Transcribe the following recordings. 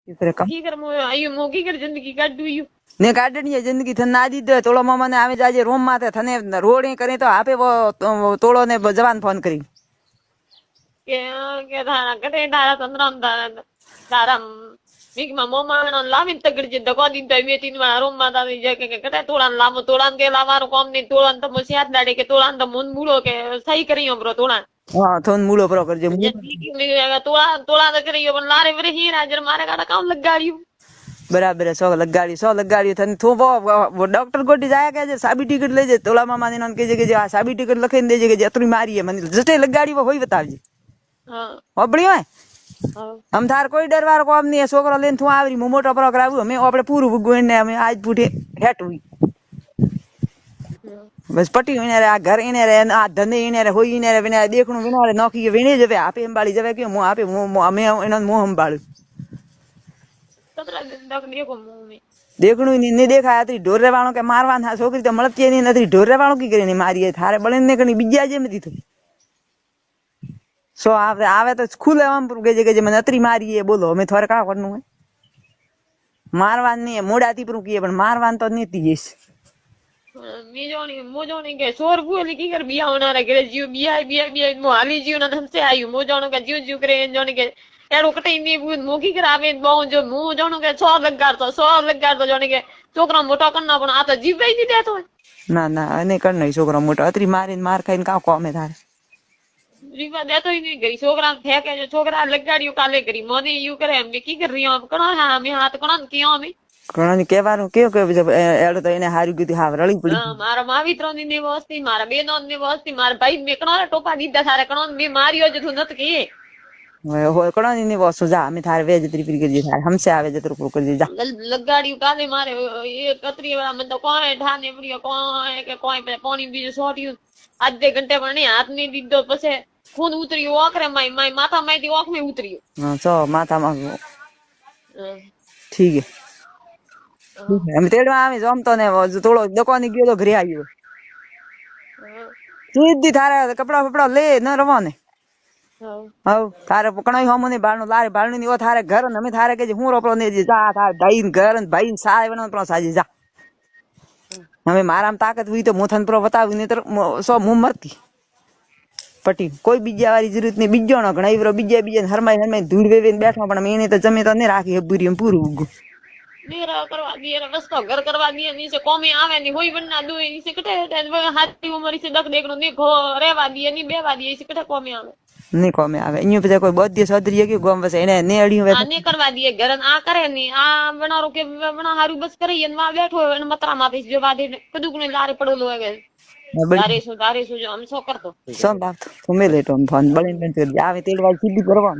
इतरे कम की कर मो आयु मो की कर जिंदगी काटू यू ने काटनी है जिंदगी थन ना दी दे तोड़ो मामा ने आवे जाजे रूम माथे थने रोड ही करे तो आपे वो तोड़ो ने जवान फोन करी के धारा कटे धारा तंद्रम धारा धारा मीक मा मो मानो लाविन तगड़ जे दको दिन तो मे तीन वाला रूम माता जे के कटे तोड़ान लामो तोड़ान के लावारो कॉम नहीं तोड़ान तो मुसियात दाड़े के तोड़ान तो मुन मुड़ो के सही करियो ब्रो तोड़ान हां थोन मूलो प्रो कर जे जल्दी की मैं तोड़ा तोड़ा तो करियो पण लारे वरे ही राजर मारे काटा काम लगाड़ियो बराबर है 100 लगाड़ी थन थो वो डॉक्टर गोटी जाया के जे साबी टिकट ले जे तोला मामा ने के जे आ साबी टिकट लखन दे जे अतरी मारी है मन जटे लगाड़ी वो होई बतावजे हां ओबड़ी है हम थार कोई डरवार को नहीं है छोकरा लेन थू आवरी मु मोटो प्रो करावू हमें आपड़े पूरू बुगोइन ने हमें आज फूटे हेट हुई बस पट्टी विने रे आ घर इने रे आ धंधे इने रे होई इने रे विने देखणु विने रे नौकी विने जवे आपे अंबाड़ी जवे के मु आपे हमें एनो मो अंबाळू कतरा दिन तक देखो मुंह में देखणु नहीं देखा आतरी ढोरे वालों के मारवान था छोकरी तो મળતી नहीं नथी ढोरे वालों की करे नहीं मारी है थारे बळे ने कणी बिज्जा जे मती तो सो आवे तो खुले हम के जे મને અતરી મારી है बोलो हमें थोड़े का करनु है मारवान नहीं है मोड़ाती पर की है पण मारवान तो नहीं थी मोजोनी के सोर बोली की कर बिया होना रे करे जीव बिया बिया बिया मो हाली जीव ना हमसे आयु मोजोनो के जीव जीव करे जोनी के एड़ो कटे नहीं बुन मोकी करावे बो जो मु जोनो के 100 लगार तो जोनी के छोकरा मोटो करना पण आ तो जीव ही नहीं देतो ना ना अने कर नहीं छोकरा मोटो अतरी मारीन मार खाइन का कोमे थारे जीवा देतो ही नहीं गई छोकरा फेंके जो छोकरा लगाड़ियो काले करी मोदी यू करे हम की कर रही हूं कणा हम हाथ कणा कियो में ઘણા કહેવાનું કયો કે એડો તો એને હારી ગયું હાવ રળી પડી મારા માવિત્રો ની વસ્તી મારા બેનો ની વસ્તી મારા ભાઈ મે કણો ટોપા દીધા સારે કણો મે માર્યો જ તું નત કે હોય કણો ની વસ્તુ જા અમે થારે વેજ ત્રી પરી કરી થારે हमसे आवे जतर को कर जा लगाड़ियो काले मारे एक कतरी वाला मन तो कोई ठाने पड़ियो कोई के कोई पे पानी बीजो सोटियो आधे घंटे पर नहीं हाथ नहीं दीदो पछे खून उतरियो ओकरे माई माई माथा माई दी ओख में उतरियो हां सो माथा में ठीक है हम तेड़वा आवे जमतो ने थोड़ो दुकान गयो तो घरे आयो सीधी थारे कपड़ा फपड़ा ले न रवाने हां थारे पकणाई हमने बाळनो लारे बाळनो नी ओ थारे घर न हमें थारे के जे हूं रोपलो ने जा थारे दाई घर न भाई साय वनो प्रो साजी जा हमें माराम ताकत हुई तो मोथन प्रो बतावी ने तर सो मुंह मरती पटी कोई बीजा वाली जरूरत नहीं बीजो न घणाई प्रो बीजा बीजा हरमाई हरमाई धूड़ वेवे बैठो पण मैंने तो जमे तो ने राखी हबुरी में पूरू उगो मेरा करवा दिए रस्तो घर करवा दिए नीचे कोमी आवे नी होई बनना दो नीचे कटे हाथी उमर से दख देखनो नी घो रेवा दिए नी बेवा दिए से कटे कोमी आवे नहीं कोमे आवे इयो पे कोई बद्दी सदरी के गोम बस एने ने अड़ी वे आने करवा दिए घर आ करे नी आ बना रो के बना हारू बस करे वा बैठो है मतरा माथे जो वादे कदू ने लारे पड़ो है दारे सो जो हम सो कर दो सब बात तो मेले तो फोन बड़े में तो आवे तेलवा सीधी करवा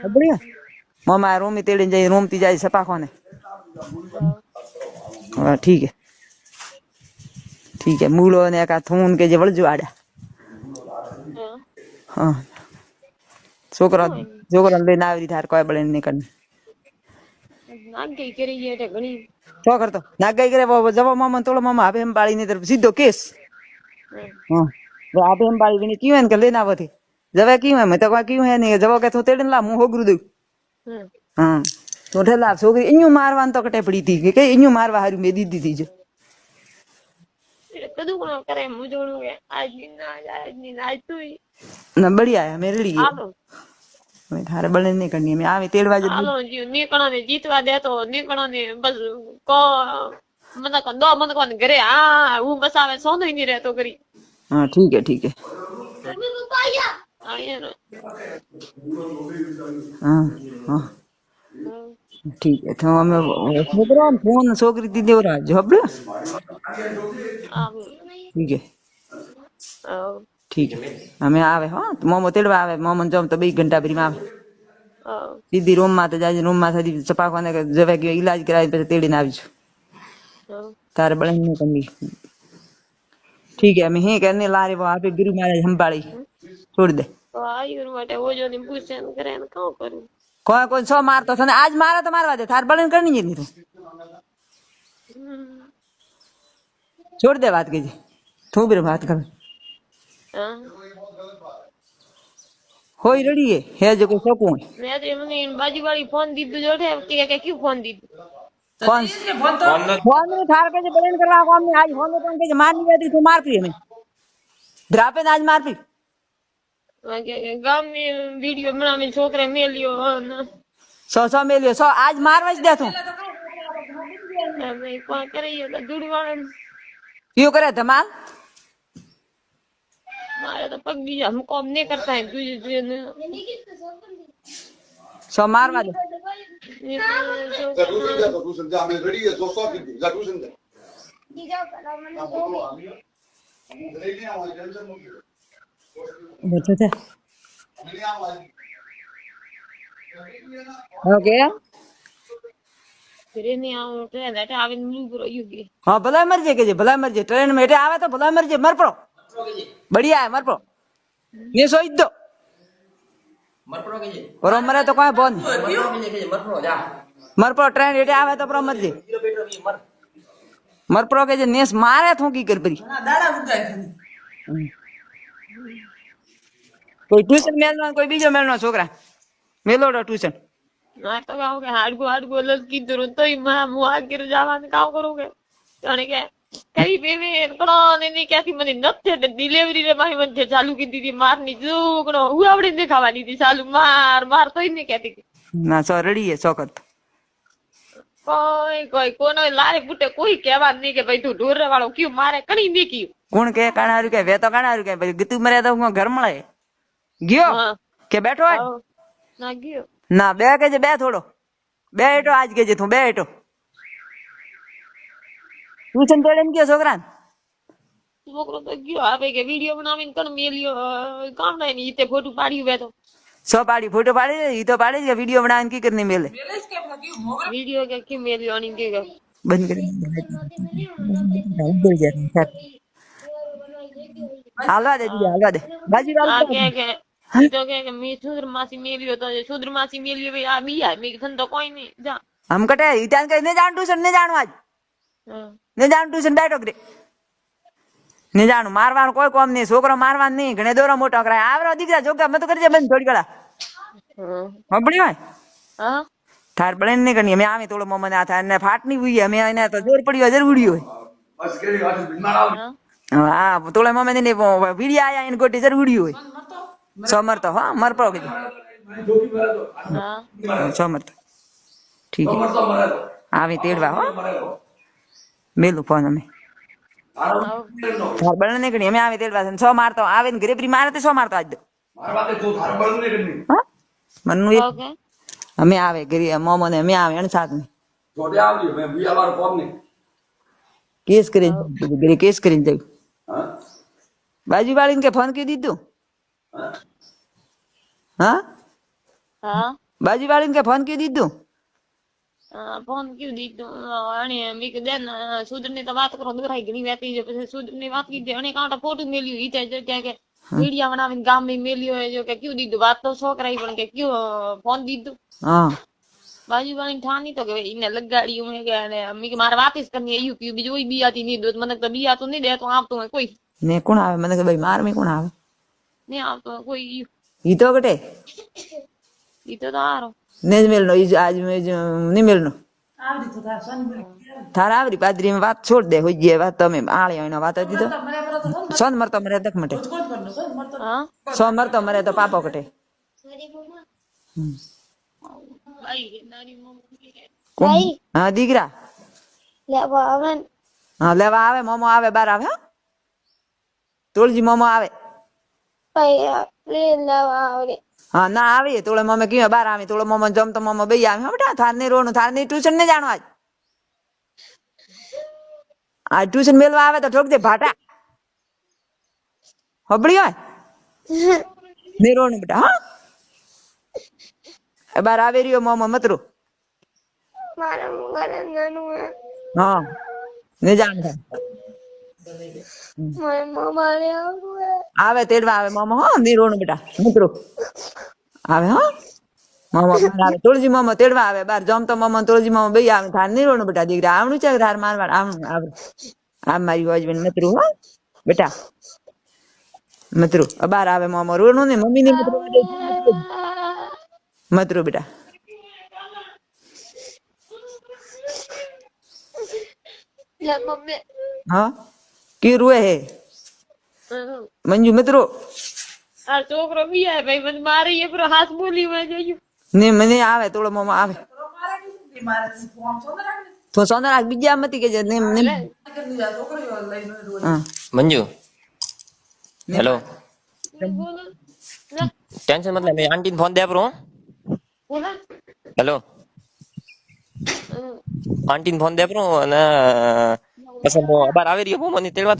बढ़िया मामा रूम में तेड़े जाई रूम ती जाई सपा कोने हां ठीक है मूलो ने का थून के जे वळजो आडा हां छोकरा लेना आवरी थार कोई बळे ने करने नागई करी है ते घणी तो करतो नागई करे वो जब मामा तोलो मामा आपे हम बाड़ी ने तरफ सीधो केस हां वो आपे हम बाड़ी ने क्यों इनके लेना आवती जवे क्यों है मैं तो क्यों है नहीं जब के तो तेड़न ला मुंह होगरु दे हां तो ठेला छोकरी इन्यू मारवान तो कटे पड़ी थी के इन्यू मारवा हारू में दी थी जो कदू कोन करे मुजोणो के आज नी आज तू ना बढ़िया है मेरे लिए हालो मैं थारे बळे नहीं करनी मैं आवे तेड़वा जो हालो जी नीकणो ने जीतवा दे तो नीकणो ने बस को मन को दो मन को घरे हां वो बस आवे सोनो ही नहीं रहतो करी हां ठीक है हां हां ठीक है तो हमें छोकरा फोन छोकरी दी देव राज हबले ठीक है हमें आवे हां मोमो तेड़वा आवे मोमन जम तो 2 घंटा भरी में आवे सीधी रूम में तो जाजे रूम में सदी चपा कोने के जवे के इलाज कराई पे तेड़ी ना आवी तारे बळे नहीं करनी ठीक है मैं हे करने लारे वो आपे गुरु महाराज हम बाड़ी छोड़ दे तो आई गुरु माटे वो जो ने पूछन करे न का करू कोई सो मारतो थने आज मारा तो मारवा दे थार बळे करनी नहीं तू छोड़ दे बात के तू भी बात कर હોય રડીએ હે જો કોઈ શકું મેં તો મને બાજુવાળી ફોન દીધું જોડે કે ક્યું ફોન દીધું ફોન ફોન ની થાર કે બલેન કરવા કોમ ની આજ ફોન તો કે મારની હતી તું મારતી અમે ધ્રાપે આજ મારતી ગામની વિડીયો બનાવી છોકરા મેલ્યો સો મેલ્યો સો આજ મારવા જ દે તું કોણ કરી દુડવાળા કયું કરે ધમાલ મારે તો પગ બીજા હમ કોમ નહીં કરતા હે તું સો મારવા દે બેઠો છે ઓકે हाँ भला मर जे के भला मर जे ट्रेन में हेठे आवे तो भला मर जे मर पड़ो बढ़िया है मर पड़ो ये सोच दो मर पड़ो के जे और मरे तो कोई बोन मर पड़ो के जे मर पड़ो जा मर पड़ो ट्रेन हेठे आवे तो मर जे मर मर पड़ो के जे नेस मारे थू की कर परी दाड़ा उठाए कोई ट्यूशन मेलनो कोई बीजो मेलनो छोकरा मेलोडो ट्यूशन તો કામ કે હાડગો લલકી દરો તોય હું આગળ જવાનું કામ કરું કે જાણે કે કઈ બેબે કણો ને ક્યાંથી મને નથી ડિલિવરી રે મારી મને ચાલુ કીધી હતી મારની જો કણો હું આવડે દેખાવાની હતી ચાલુ માર તોય ને કહેતી ના સો રડી હે સોકત કોઈ કોનો લારે બુટે કોઈ કહેવા નહીં કે ભાઈ તું ઢોર વાળો ક્યું મારે કણી નહીં ક્યું કોણ કે કાણારું કે વે તો કાણારું કે ભાઈ ગીતું મરે તો હું ઘર મળે ગયો કે બેઠો આજ ના ગયો ના બે કે જે બે થોડો બે હેઠો આજ કે જે તું બે હેઠો ટ્યુશન તેડે ગયો છોકરા છોકરો તો ગયો આવે કે વિડીયો બનાવીને કણ મેલ્યો કામ નહીં ઈતે ફોટો પાડ્યું બે તો સો પાડી ફોટો પાડી ઈ તો પાડી કે વિડીયો બનાવીને કી કરીને મેલે વિડીયો કે કેમ મેલ્યો અને કે બંધ કરી હાલવા દે દીદી હાલવા દે બાજી આ વાળું કે તો કે મી સુધર માસી મેલ્યો તો સુધર માસી મેલ્યો ભાઈ આ બીયા મે ધન તો કોઈ નહીં જા हम कटे इतान के ने जान ट्यूशन ने जानो आज ने जान ट्यूशन बैठो करे ने जानो मारवान कोई काम नहीं छोकरो मारवान नहीं घणे दोरो मोटो कराय आवरो दीकरा जोगा मत करजे बंद थोड़ी गळा हबड़ी भाई हां थार बळेन नहीं करनी मैं आवे तोड़ो मोमन आ था ने फाट नहीं हुई है मैं એને તો જોર પડ્યો જરૂરી હોય बस केड़ी वाट बीमार आव हां तोड़े मोमन ने वीडियो आया इन गोटी જરૂરી હોય समर तो हां मर पड़ो के जोगी मरे तो हां समर तो ठीक है मर तो मरे तो आवे तेड़वा हो मरे तो मेलू फोन में थार बळने नहीं करनी मैं आवे तेड़वा सो मारतो आवे ने घरे प्री मारे तो सो मारतो आज मार बाते तो थार बळ नहीं करनी हां मन्नू ओके અમે આવે ઘરે મોમો ને અમે આવે એન સાથ ને छोटे आवली मैं बिया वार कोम नहीं કેસ કરીને ઘરે કેસ કરીને જાય हां બાજુ વાળીને કે ફોન કરી દીધું હા હા બાજુ વાળીને કે ફોન કરી દીધું ફોન કયું દીધું અને મે કે દેન સુધર ની તો વાત કરો દોરાઈ ઘણી વાતી છે પછી સુધર ની વાત કીધી અને કાંટા ફોટો મેલ્યું ઈ ત્યાં કે વિડિયા બનાવીને ગામ માં મેલ્યો હે જો કે કયું દીધું વાત તો છોકરાઈ પણ કે કયું ફોન દીધું હા બાજુ વાળી ઠાની તો કે ઈને લગાડી હું કે અને મે કે મારે વાત જ કરની આયુ કયું બીજું કોઈ બિયાતી નહીં દોત મને તો બિયા તો નહીં દે તો આપતો હોય કોઈ ને કોણ આવે મને કે ભાઈ માર મે કોણ આવે નહીં આવતો કોઈ ઈ તો કટે ઈ તો તારો નેજ મેલનો ઈ આજ મે ની મેલનો થાર આવરી પાદરી में વાત છોડ દે હોઈ ગઈ વાત તમે આળી એનો વાત હતી તો સોન મરતો મરે દખ મટે હા સોન મરતો મરે તો પાપો કટે ભાઈ નાની મમ્મી ભાઈ હા દીકરા લેવા આવે હા લેવા આવે મોમો આવે બાર આવે હા તોળજી મોમો આવે ભાઈ લેવા આવે हाँ ना आवी तोड़े मम्मी क्यों बार आवी तोड़े मम्मी जम तो मम्मी बई आवी हाँ बेटा थार नहीं रोनु थार नहीं ट्यूशन नहीं जानो आज ट्यूशन मेलवा आवे तो ठोक दे भाटा हबड़ी है नहीं रोनु बेटा हाँ बार आवे रियो मम्मी मत रो मारा मुगारे नानू है हाँ नहीं जान था मारे मामा ले आवे तेड़वा आवे मामा हाँ नहीं रोनु बेटा मत रो आवे हाँ मामा आवे तुलजी मामा तेड़वा आवे बार जम तो मामा तुलजी मामा बई आवे थार नहीं रोनु बेटा दीकरा आवणु छे थार मारवाड़ आवणु आवे आ मारी हस्बैंड मत रो हाँ बेटा મતરું અબાર આવે મામા રોનું ને મમ્મી ને મતરું બેટા લે મમ્મી હા કી રૂએ હે મંજુ મતરું આ છોકરો બિયા ભાઈ મને મારી એ પૂરો હાથ બોલી માં જોયું ને મને આવે થોડો મામા આવે તો સોના રાખ બીજા મતી કે ને ને હા મંજુ હેલો બોલો લે ટેન્શન મતલબ મેં આંટી ફોન દે પ્રો બોલો હેલો આંટી ફોન દે પ્રો અને પછી અબાર આવી રહ્યો મને તેડવા